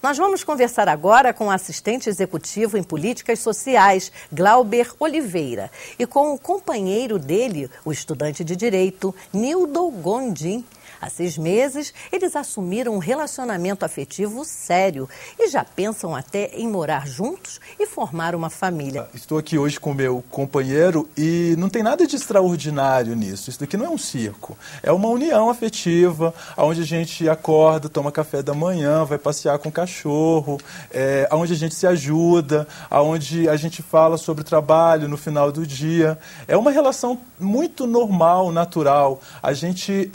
Nós vamos conversar agora com o assistente executivo em políticas sociais, Glauber Oliveira, e com o companheiro dele, o estudante de Direito, Nildo Gondim. Há 6 meses, eles assumiram um relacionamento afetivo sério e já pensam até em morar juntos e formar uma família. Estou aqui hoje com o meu companheiro e não tem nada de extraordinário nisso. Isso daqui não é um circo. É uma união afetiva, onde a gente acorda, toma café da manhã, vai passear com o cachorro, onde a gente se ajuda, onde a gente fala sobre o trabalho no final do dia. É uma relação muito normal, natural. A gente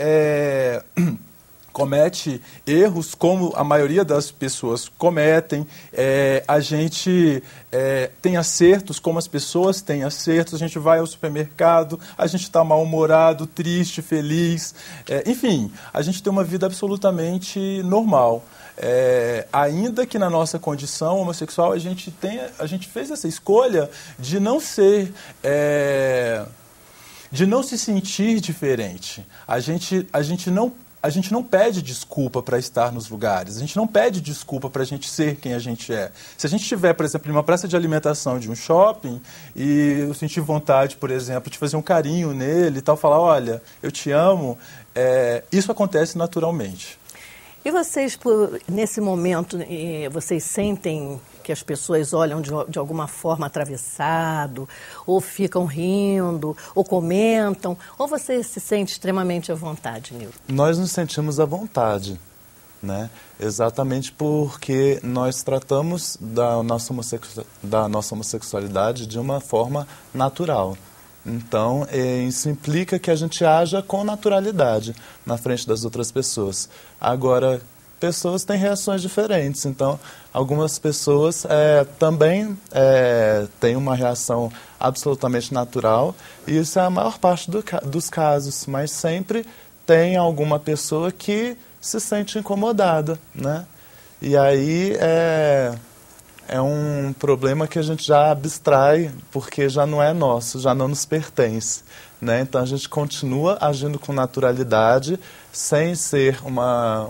comete erros como a maioria das pessoas cometem, a gente tem acertos como as pessoas têm acertos, a gente vai ao supermercado, a gente está mal-humorado, triste, feliz, enfim, a gente tem uma vida absolutamente normal. Ainda que na nossa condição homossexual a gente fez essa escolha de não ser... de não se sentir diferente. A gente não pede desculpa para estar nos lugares, a gente não pede desculpa para a gente ser quem a gente é. Se a gente estiver, por exemplo, em uma praça de alimentação de um shopping e eu sentir vontade, por exemplo, de fazer um carinho nele e tal, falar, olha, eu te amo, isso acontece naturalmente. E vocês, nesse momento, vocês sentem que as pessoas olham de alguma forma atravessado, ou ficam rindo, ou comentam, ou você se sente extremamente à vontade, Nildo? Nós nos sentimos à vontade, né? Exatamente porque nós tratamos da nossa homossexualidade de uma forma natural. Então, isso implica que a gente haja com naturalidade na frente das outras pessoas. Agora, pessoas têm reações diferentes, então algumas pessoas também têm uma reação absolutamente natural, e isso é a maior parte dos casos, mas sempre tem alguma pessoa que se sente incomodada, né? E aí é um problema que a gente já abstrai, porque já não é nosso, já não nos pertence, né? Então a gente continua agindo com naturalidade, sem ser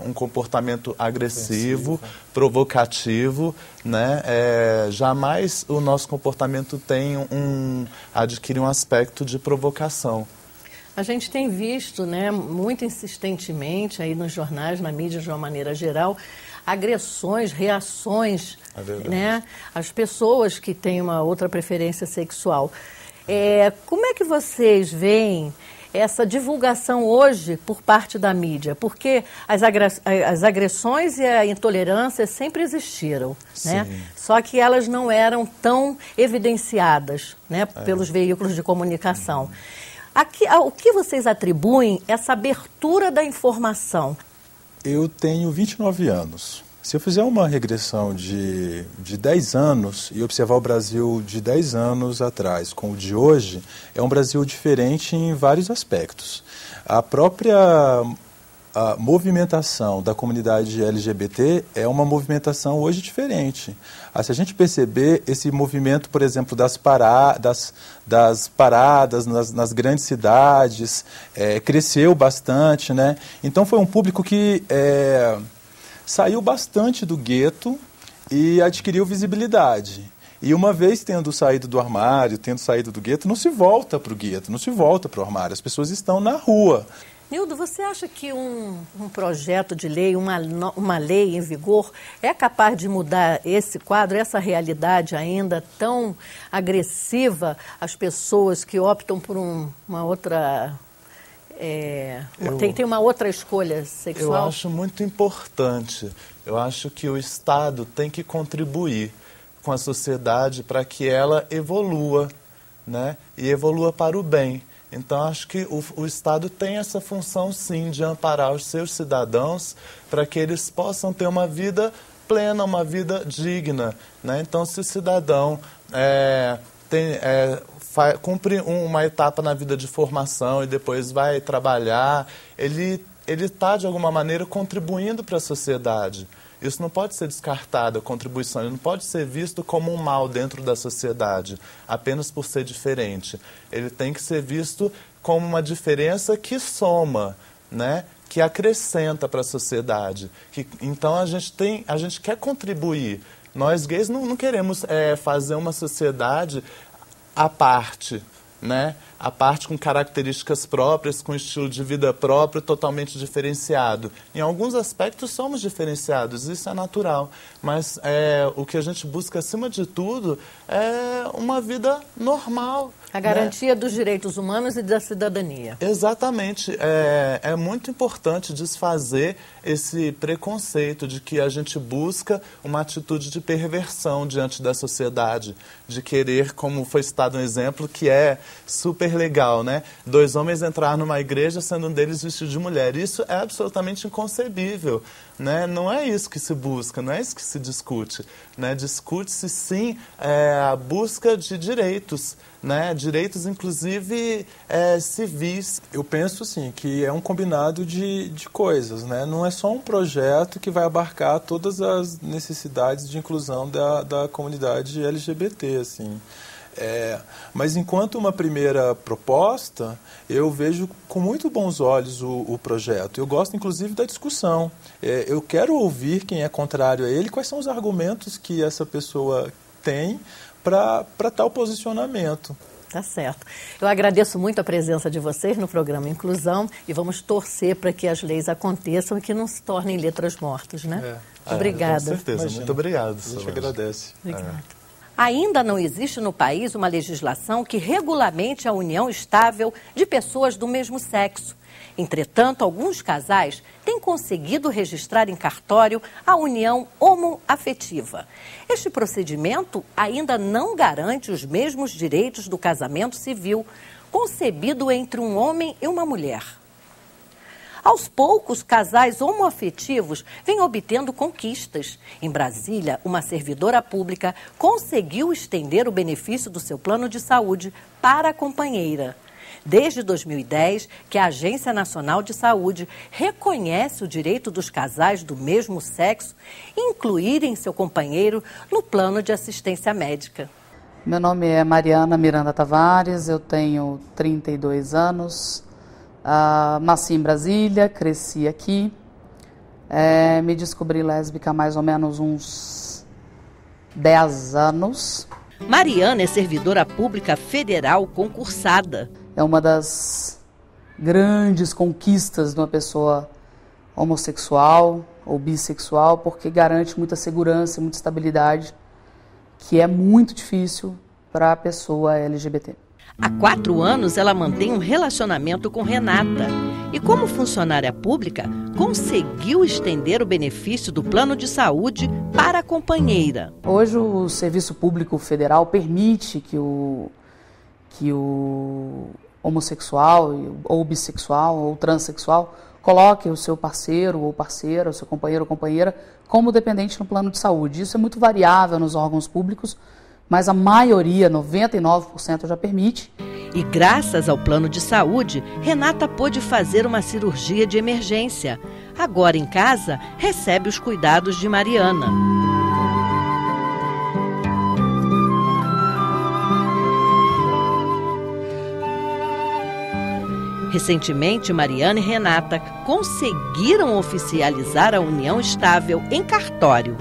um comportamento agressivo, provocativo, né? Jamais o nosso comportamento adquire um aspecto de provocação. A gente tem visto, né, muito insistentemente aí nos jornais, na mídia de uma maneira geral, agressões, reações, né, às pessoas que têm uma outra preferência sexual. Como é que vocês veem essa divulgação hoje por parte da mídia? Porque as agressões e a intolerância sempre existiram, né? Só que elas não eram tão evidenciadas, né, pelos veículos de comunicação. O que vocês atribuem essa abertura da informação? Eu tenho 29 anos. Se eu fizer uma regressão de 10 anos e observar o Brasil de 10 anos atrás com o de hoje, é um Brasil diferente em vários aspectos. A própria movimentação da comunidade LGBT é uma movimentação hoje diferente. Se a gente perceber esse movimento, por exemplo, das paradas nas grandes cidades, cresceu bastante, né? Então foi um público que saiu bastante do gueto e adquiriu visibilidade. E uma vez tendo saído do armário, tendo saído do gueto, não se volta para o gueto, não se volta para o armário. As pessoas estão na rua. Nildo, você acha que um projeto de lei, uma lei em vigor, é capaz de mudar esse quadro, essa realidade ainda tão agressiva às pessoas que optam por uma outra... tem uma outra escolha sexual? Eu acho muito importante. Eu acho que o Estado tem que contribuir com a sociedade para que ela evolua, né? E evolua para o bem. Então, acho que o Estado tem essa função, sim, de amparar os seus cidadãos para que eles possam ter uma vida plena, uma vida digna, né? Então, se o cidadão cumpre uma etapa na vida de formação e depois vai trabalhar, ele está, de alguma maneira, contribuindo para a sociedade. Isso não pode ser descartado, a contribuição, ele não pode ser visto como um mal dentro da sociedade, apenas por ser diferente. Ele tem que ser visto como uma diferença que soma, né? que acrescenta para a sociedade. Então a gente quer contribuir. Nós gays não queremos fazer uma sociedade à parte, né? A parte com características próprias, com estilo de vida próprio, totalmente diferenciado. Em alguns aspectos somos diferenciados, isso é natural. Mas o que a gente busca, acima de tudo, é uma vida normal. A garantia dos direitos humanos e da cidadania. Exatamente. É muito importante desfazer esse preconceito de que a gente busca uma atitude de perversão diante da sociedade, de querer, como foi citado um exemplo, que é super legal, né? 2 homens entrar numa igreja sendo um deles vestido de mulher. Isso é absolutamente inconcebível, né? Não é isso que se busca, não é isso que se discute, né? Discute-se sim a busca de direitos, né? Direitos inclusive civis. Eu penso assim, que é um combinado de coisas, né? Não é só um projeto que vai abarcar todas as necessidades de inclusão da comunidade LGBT, assim. Mas enquanto uma primeira proposta, eu vejo com muito bons olhos o projeto. Eu gosto, inclusive, da discussão. Eu quero ouvir quem é contrário a ele, quais são os argumentos que essa pessoa tem para tal posicionamento. Tá certo. Eu agradeço muito a presença de vocês no programa Inclusão e vamos torcer para que as leis aconteçam e que não se tornem letras mortas, né? Obrigada. Com certeza. Imagina. Muito obrigado. A gente agradece. Obrigada. Ainda não existe no país uma legislação que regulamente a união estável de pessoas do mesmo sexo. Entretanto, alguns casais têm conseguido registrar em cartório a união homoafetiva. Este procedimento ainda não garante os mesmos direitos do casamento civil, concebido entre um homem e uma mulher. Aos poucos, casais homoafetivos vêm obtendo conquistas. Em Brasília, uma servidora pública conseguiu estender o benefício do seu plano de saúde para a companheira. Desde 2010, que a Agência Nacional de Saúde reconhece o direito dos casais do mesmo sexo incluírem seu companheiro no plano de assistência médica. Meu nome é Mariana Miranda Tavares, eu tenho 32 anos. Nasci em Brasília, cresci aqui, me descobri lésbica há mais ou menos uns 10 anos. Mariana é servidora pública federal concursada. É uma das grandes conquistas de uma pessoa homossexual ou bissexual, porque garante muita segurança e muita estabilidade, que é muito difícil para a pessoa LGBT. Há 4 anos, ela mantém um relacionamento com Renata e, como funcionária pública, conseguiu estender o benefício do plano de saúde para a companheira. Hoje, o Serviço Público Federal permite que o homossexual, ou bissexual, ou transexual, coloque o seu parceiro ou parceira, o seu companheiro ou companheira, como dependente no plano de saúde. Isso é muito variável nos órgãos públicos, mas a maioria, 99%, já permite. E graças ao plano de saúde, Renata pôde fazer uma cirurgia de emergência. Agora em casa, recebe os cuidados de Mariana. Recentemente, Mariana e Renata conseguiram oficializar a união estável em cartório.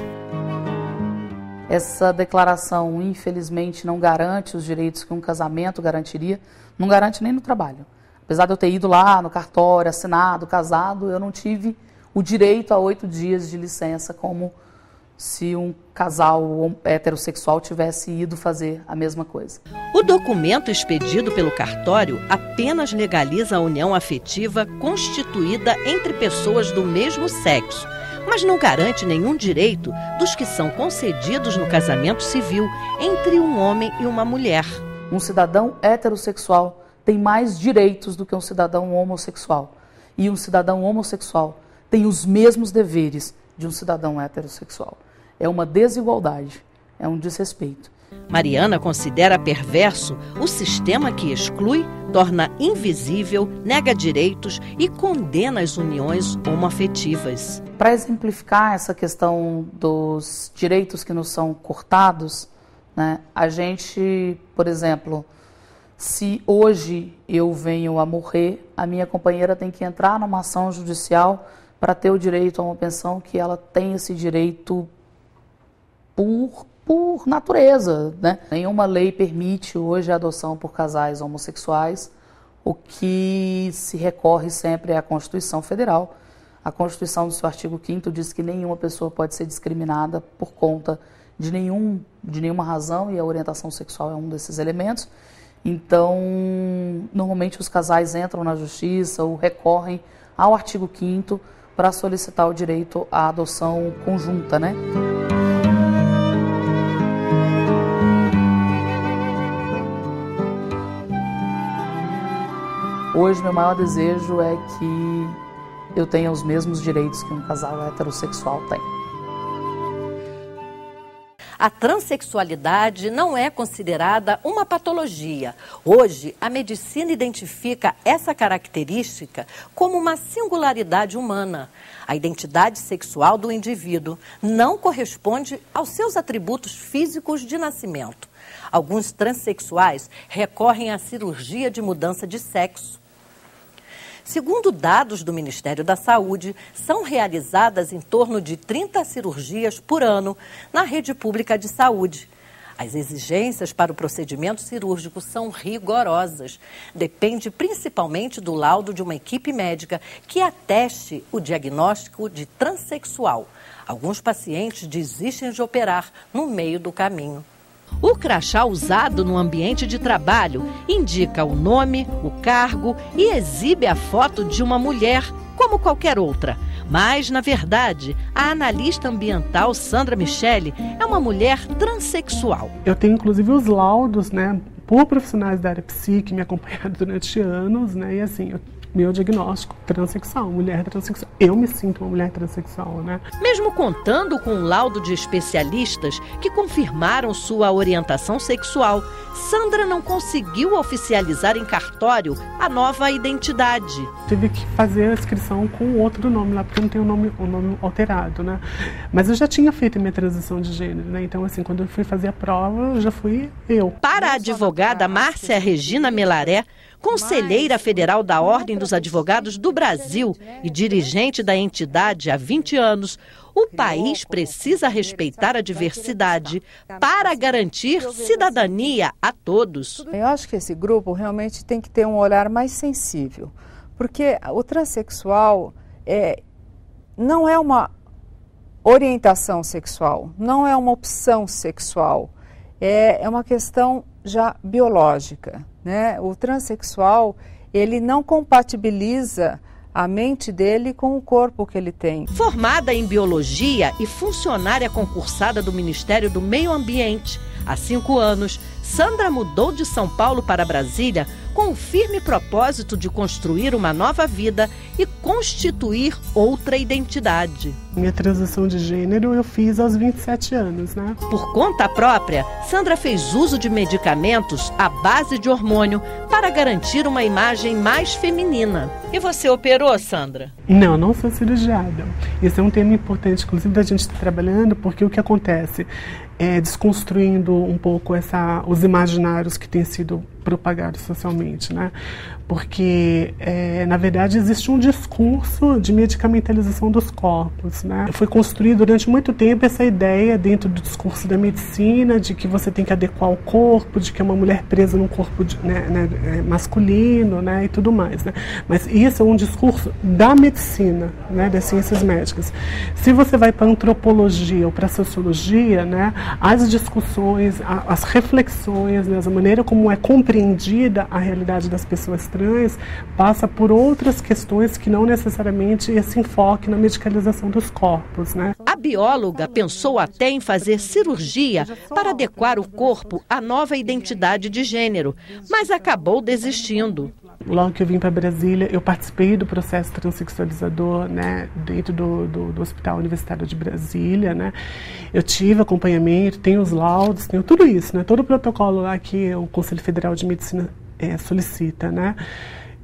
Essa declaração, infelizmente, não garante os direitos que um casamento garantiria, não garante nem no trabalho. Apesar de eu ter ido lá no cartório, assinado, casado, eu não tive o direito a 8 dias de licença, como se um casal heterossexual tivesse ido fazer a mesma coisa. O documento expedido pelo cartório apenas legaliza a união afetiva constituída entre pessoas do mesmo sexo, mas não garante nenhum direito dos que são concedidos no casamento civil entre um homem e uma mulher. Um cidadão heterossexual tem mais direitos do que um cidadão homossexual. E um cidadão homossexual tem os mesmos deveres de um cidadão heterossexual. É uma desigualdade, é um desrespeito. Mariana considera perverso o sistema que exclui, torna invisível, nega direitos e condena as uniões homoafetivas. Para exemplificar essa questão dos direitos que nos são cortados, né, a gente, por exemplo, Se hoje eu venho a morrer, a minha companheira tem que entrar numa ação judicial para ter o direito a uma pensão, que ela tem esse direito por natureza, né? Nenhuma lei permite hoje a adoção por casais homossexuais. O que se recorre sempre é a Constituição Federal. A Constituição, no seu artigo 5º, diz que nenhuma pessoa pode ser discriminada por conta de nenhuma razão, e a orientação sexual é um desses elementos. Então, normalmente os casais entram na justiça ou recorrem ao artigo 5º para solicitar o direito à adoção conjunta, né? Hoje, meu maior desejo é que eu tenha os mesmos direitos que um casal heterossexual tem. A transexualidade não é considerada uma patologia. Hoje, a medicina identifica essa característica como uma singularidade humana. A identidade sexual do indivíduo não corresponde aos seus atributos físicos de nascimento. Alguns transexuais recorrem à cirurgia de mudança de sexo. Segundo dados do Ministério da Saúde, são realizadas em torno de 30 cirurgias por ano na rede pública de saúde. As exigências para o procedimento cirúrgico são rigorosas. Depende principalmente do laudo de uma equipe médica que ateste o diagnóstico de transexual. Alguns pacientes desistem de operar no meio do caminho. O crachá usado no ambiente de trabalho indica o nome, o cargo e exibe a foto de uma mulher, como qualquer outra. Mas, na verdade, a analista ambiental Sandra Michele é uma mulher transexual. Eu tenho, inclusive, os laudos, né, por profissionais da área psique, me acompanharam durante anos, né, e assim, meu diagnóstico, transexual, mulher transexual. Eu me sinto uma mulher transexual, né? Mesmo contando com um laudo de especialistas que confirmaram sua orientação sexual, Sandra não conseguiu oficializar em cartório a nova identidade. Tive que fazer a inscrição com outro nome lá, porque não tem o nome alterado, né? Mas eu já tinha feito a minha transição de gênero, né? Então, assim, quando eu fui fazer a prova, eu já fui eu. Para a advogada Márcia Regina Melaré, conselheira federal da Ordem dos Advogados do Brasil e dirigente da entidade há 20 anos, o país precisa respeitar a diversidade para garantir cidadania a todos. Eu acho que esse grupo realmente tem que ter um olhar mais sensível, porque o transexual não é uma orientação sexual, não é uma opção sexual, é uma questão já biológica, né? O transexual, ele não compatibiliza a mente dele com o corpo que ele tem. Formada em biologia e funcionária concursada do Ministério do Meio Ambiente, há 5 anos, Sandra mudou de São Paulo para Brasília com o firme propósito de construir uma nova vida e constituir outra identidade. Minha transição de gênero eu fiz aos 27 anos, né? Por conta própria, Sandra fez uso de medicamentos à base de hormônio para garantir uma imagem mais feminina. E você operou, Sandra? Não sou cirurgiada. Esse é um tema importante, inclusive, da gente estar trabalhando, porque o que acontece é desconstruindo um pouco os imaginários que têm sido propagados socialmente, né? Porque, na verdade, existe um discurso de medicamentalização dos corpos, né? Foi construído durante muito tempo essa ideia dentro do discurso da medicina de que você tem que adequar o corpo, de que é uma mulher presa num corpo masculino, né? E tudo mais, né? Mas isso é um discurso da medicina, né? Das ciências médicas. Se você vai para a antropologia ou para a sociologia, né? As discussões, as reflexões, né? A maneira como é compreendida a realidade das pessoas trans passa por outras questões que não necessariamente esse enfoque na medicalização dos corpos, né? A bióloga pensou até em fazer cirurgia para adequar o corpo à nova identidade de gênero, mas acabou desistindo. Logo que eu vim para Brasília, eu participei do processo transexualizador, né, dentro do Hospital Universitário de Brasília, né? Eu tive acompanhamento, tenho os laudos, tenho tudo isso, né? Todo o protocolo lá que o Conselho Federal de Medicina solicita, né?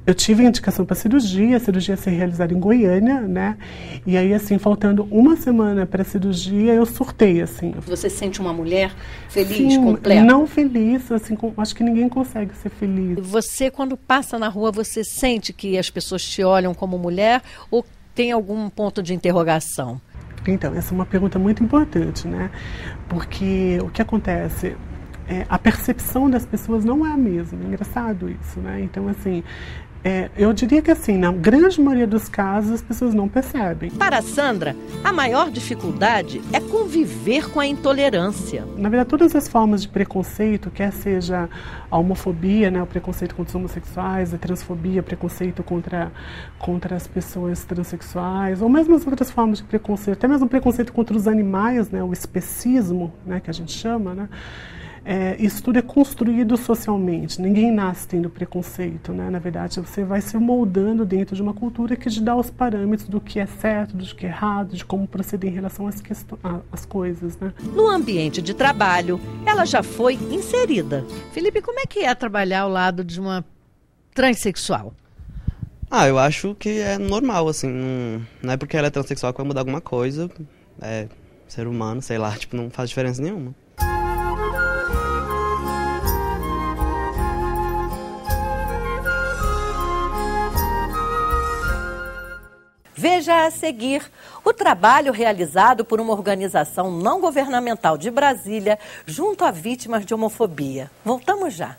Eu tive indicação para cirurgia, a cirurgia ia ser realizada em Goiânia, né? E aí, assim, faltando uma semana para a cirurgia, eu surtei, assim. Você se sente uma mulher feliz, Sim, completa? Não feliz, assim, acho que ninguém consegue ser feliz. Você, quando passa na rua, você sente que as pessoas te olham como mulher ou tem algum ponto de interrogação? Então, essa é uma pergunta muito importante, né? Porque o que acontece... a percepção das pessoas não é a mesma, é engraçado isso, né? Então, assim, eu diria que, assim, na grande maioria dos casos, as pessoas não percebem. Para a Sandra, a maior dificuldade é conviver com a intolerância. Na verdade, todas as formas de preconceito, quer seja a homofobia, né, o preconceito contra os homossexuais, a transfobia, preconceito contra as pessoas transexuais, ou mesmo as outras formas de preconceito, até mesmo o preconceito contra os animais, né, o especismo, né, que a gente chama, né? Isso tudo é construído socialmente, ninguém nasce tendo preconceito, né? Na verdade, você vai se moldando dentro de uma cultura que te dá os parâmetros do que é certo, do que é errado, de como proceder em relação às coisas, né? No ambiente de trabalho, ela já foi inserida. Felipe, como é que é trabalhar ao lado de uma transexual? Eu acho que é normal, assim, não é porque ela é transexual que vai mudar alguma coisa, é ser humano, sei lá, tipo, não faz diferença nenhuma. Veja a seguir o trabalho realizado por uma organização não governamental de Brasília junto a vítimas de homofobia. Voltamos já.